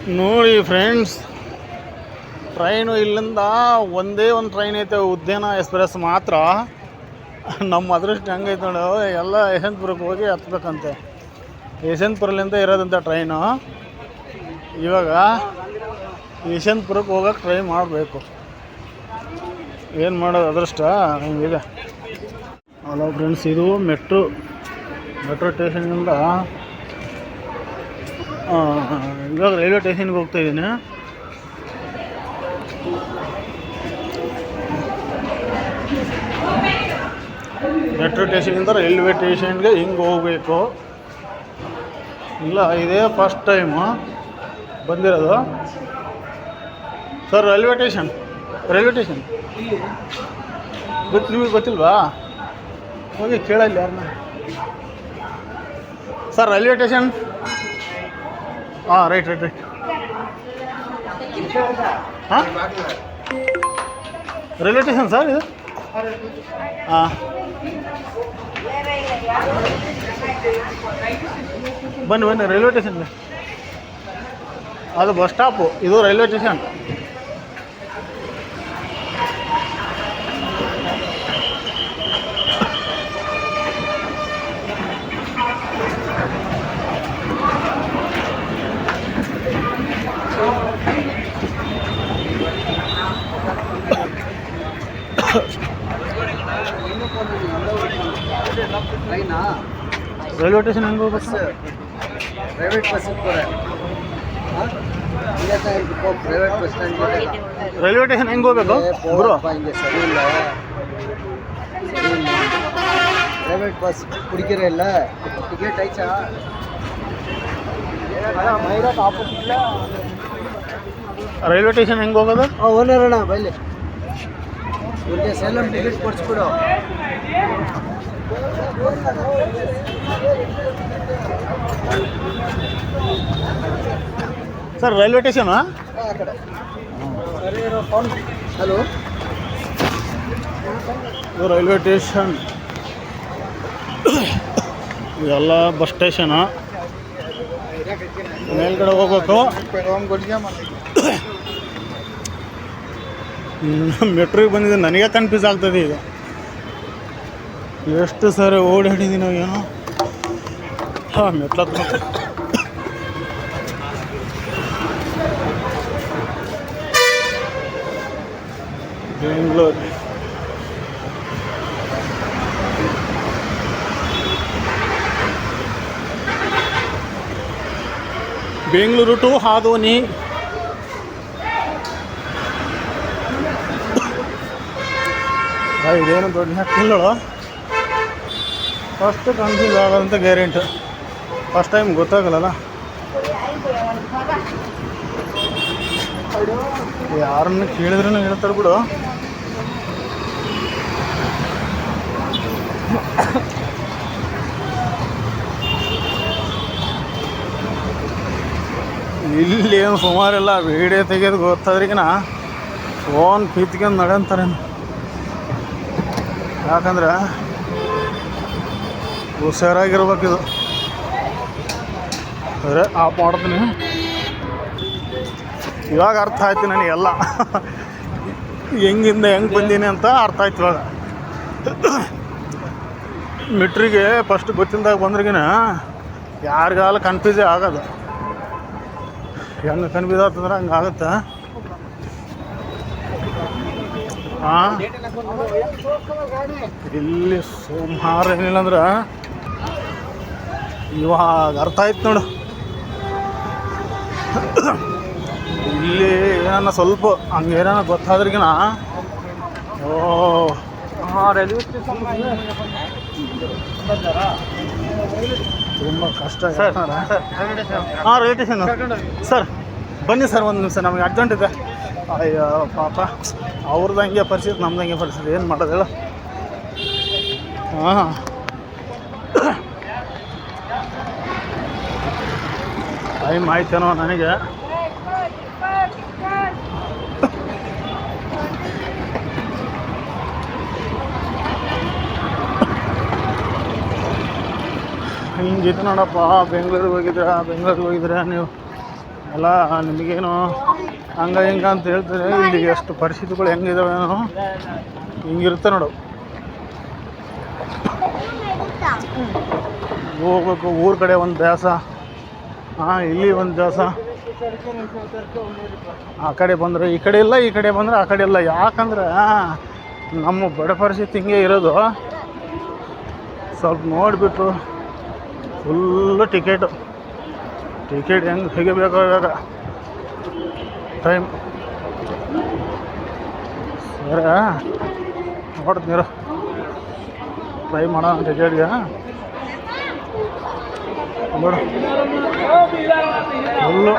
ನೋಡಿ friends, train ಇಲ್ಲಿಂದ ಒಂದೇ ಒಂದು ಟ್ರೈನ್ ಐತೆ, ಉದ್ಯಾನ ಎಕ್ಸ್ಪ್ರೆಸ್ ಮಾತ್ರ. ನಮ್ಮ ಅದೃಷ್ಟ ಹೆಂಗೈತೆ ನೋಡಿ, ಎಲ್ಲ ಯಶವಂತಪುರಕ್ಕೆ ಹೋಗಿ ಹತ್ಬೇಕಂತೆ. ಯಶವಂತಪುರಲ್ಲಿಂದ ಇರೋದಂಥ ಟ್ರೈನು. ಇವಾಗ ಯಶವಂತಪುರಕ್ಕೆ ಹೋಗೋಕೆ ಟ್ರೈ ಮಾಡಬೇಕು. ಏನು ಮಾಡೋದು, ಅದೃಷ್ಟ ಹಿಂಗಿದೆ. ಹಲೋ ಫ್ರೆಂಡ್ಸ್, ಇದು ಮೆಟ್ರೋ ಸ್ಟೇಷನ್ನಿಂದ ಇವಾಗ ರೈಲ್ವೆ ಸ್ಟೇಷನ್ಗೆ ಹೋಗ್ತಾಯಿದ್ದೀನಿ. ಮೆಟ್ರೋ ಸ್ಟೇಷನಿಂದ ರೈಲ್ವೆ ಸ್ಟೇಷನ್ಗೆ ಹಿಂಗೆ ಹೋಗಬೇಕು. ಇಲ್ಲ, ಇದೇ ಫಸ್ಟ್ ಟೈಮು ಬಂದಿರೋದು. ಸರ್, ರೈಲ್ವೆ ಸ್ಟೇಷನ್ ನಿಮಗೆ ಗೊತ್ತಿಲ್ವಾ? ಹೋಗಿ ಕೇಳಲ್ಲ ಯಾರನ್ನ. Sir, railway station. ಹಾಂ, ರೈಟ್. ಹಾಂ, ರೈಲ್ವೆ ಸ್ಟೇಷನ್ ಸರ್ ಇದು. ಹಾಂ, ಬನ್ನಿ ರೈಲ್ವೆ ಸ್ಟೇಷನ್ಗೆ. ಅದು ಬಸ್ ಸ್ಟಾಪು, ಇದು ರೈಲ್ವೆ ಸ್ಟೇಷನ್. ರೈಲ್ವೆ ಸ್ಟೇಷನ್ ಹೆಂಗೆ ಹೋಗ್ಬೇಕು? Private bus private bus stand railway station ಹೆಂಗೆ ಹೋಗ್ಬೇಕು ಗುರು? ಹಿಂಗೆ ಸರಿ ಇಲ್ಲ. ಪ್ರೈವೇಟ್ ಬಸ್ ಕುಡಿಕೆರೆ ಇಲ್ಲ, ಟಿಕೆಟ್ ಐಚಾ ಆಪೋಸಿಟ್. ರೈಲ್ವೆ ಸ್ಟೇಷನ್ ಹೆಂಗೆ ಹೋಗೋದು? ಓನರಣ್ಣ ಬೈಲಿ ಇವ್ರಿಗೆ ಸೇಲಂ ಟಿಕೆಟ್ ಕೊಡಿಸ್ಬಿಡು. ಸರ್, ರೈಲ್ವೆ ಸ್ಟೇಷನಾ? ಹಲೋ, ಇದು ರೈಲ್ವೆ ಸ್ಟೇಷನ್. ಇದೆಲ್ಲ ಬಸ್ ಸ್ಟೇಷನು. ಮೇಲ್ಗಡೆ ಹೋಗ್ಬೇಕು. ಮೆಟ್ರೋಗೆ ಬಂದಿದ್ದೆ, ನನಗೆ ಕನ್ಫ್ಯೂಸ್ ಆಗ್ತದೆ ಈಗ. ಎಷ್ಟು ಸರಿ ಓಡಾಡಿದ್ದೀನೋ ಏನೋ. ಹಾಂ, ಮೆಟ್ಲತ್ರ ಬೆಂಗಳೂರು ಟು ಹಾದೋನಿ. ಇದೇನು ದೊಡ್ಡ ಹಾಕಿಲ್ಲೋ. ಫಸ್ಟ್ ಕನ್ಫ್ಯೂಸ್ ಆಗೋದಂತ ಗ್ಯಾರಂಟಿ. ಫಸ್ಟ್ ಟೈಮ್ ಗೊತ್ತಾಗಲ್ಲ. ಯಾರನ್ನು ಕೇಳಿದ್ರೂ ಹೇಳ್ತಾರೆ ಬಿಡು. ಇಲ್ಲಿ ಏನು ಸುಮಾರಿಲ್ಲ. ವೀಡಿಯೋ ತೆಗೆಯೋದು ಗೊತ್ತಾದ್ರಿಗಿನ ಫೋನ್ ಕಿತ್ಕೊಂಡು ನಗಂತಾರೆ. ಯಾಕಂದ್ರೆ ಹುಷಾರಾಗಿರ್ಬೇಕಿದು. ಅರೆ, ಆಫ್ ಮಾಡ್ತೀನಿ. ಇವಾಗ ಅರ್ಥ ಆಯ್ತು ನನಗೆಲ್ಲ, ಹೆಂಗೆ ಬಂದೀನಿ ಅಂತ ಅರ್ಥ ಆಯ್ತು ಇವಾಗ. ಮೆಟ್ರಿಗೆ ಫಸ್ಟ್ ಗೊತ್ತಿದ್ದಾಗ ಬಂದ್ರಿಗಿನ ಯಾರಿಗಾಲ ಕನ್ಫ್ಯೂಸೇ ಆಗೋದು. ಹೆಂಗೆ ಕನ್ಫ್ಯೂಸ್ ಆಗ್ತಂದ್ರೆ ಹಂಗೆ ಆಗುತ್ತೆ. ಹಾಂ, ಇಲ್ಲಿ ಸುಮಾರು ಏನಿಲ್ಲ ಅಂದ್ರೆ ಇವಾಗ ಅರ್ಥ ಆಯ್ತು ನೋಡು. ಇಲ್ಲಿ ಏನಾನ ಸ್ವಲ್ಪ ಹಂಗೆ ಏನಾನ ಗೊತ್ತಾದ್ರಿಗಿನ ರೈಲ್ವೆ ಸ್ಟೇಷನ್ ತುಂಬ ಕಷ್ಟ. ಹಾಂ, ರೈಲ್ವೆ ಸ್ಟೇಷನು. ಸರ್, ಬನ್ನಿ ಸರ್, ಒಂದು ನಿಮಿಷ, ನಮಗೆ ಅರ್ಜೆಂಟ್ ಇದೆ. ಅಯ್ಯೋ ಪಾಪ, ಅವ್ರದ್ದು ಹಂಗೆ ಪರಿಸ್ಥಿತಿ, ನಮ್ದು ಹಂಗೆ ಪರಿಸ್ಥಿತಿ. ಏನು ಮಾಡೋದು ಹೇಳು? ಹಾಂ, ಟೈಮ್ ಆಯ್ತೇನೋ ನನಗೆ. ಹಿಂಗಿತ್ತು ನೋಡಪ್ಪ. ಬೆಂಗಳೂರಿಗೆ ಹೋಗಿದ್ದೀರಾ ನೀವು? ಎಲ್ಲ ನಿಮಗೇನು ಹಂಗ ಹಿಂಗ ಅಂತ ಹೇಳ್ತಾರೆ. ಇಲ್ಲಿ ಎಷ್ಟು ಪರಿಸ್ಥಿತಿಗಳು ಹೆಂಗಿದಾವೇನೋ ಹಿಂಗಿರುತ್ತೆ ನೋಡು. ಹೋಗ್ಬೇಕು ಊರ ಕಡೆ ಒಂದು ದ್ಯಾಸ, ಇಲ್ಲಿ ಒಂದು ದ್ಯಾಸ. ಆ ಕಡೆ ಬಂದರೆ ಈ ಕಡೆ ಇಲ್ಲ, ಈ ಕಡೆ ಬಂದರೆ ಆ ಕಡೆ ಇಲ್ಲ. ಯಾಕಂದ್ರೆ ನಮ್ಮ ಬಡ ಪರಿಸ್ಥಿತಿ ಹಿಂಗೆ ಇರೋದು. ಸ್ವಲ್ಪ ನೋಡಿಬಿಟ್ಟು ಫುಲ್ಲು ಟಿಕೆಟ್ ಹೆಂಗೆ ತೆಗಿಬೇಕು ಇವಾಗ ಟೈಮ್. ಸರಿ ನೋಡ್ತೀರ, ಟ್ರೈ ಮಾಡೋಣ ಟಿಕೆಟ್ಗೆ. ನೋಡು ಫುಲ್ಲು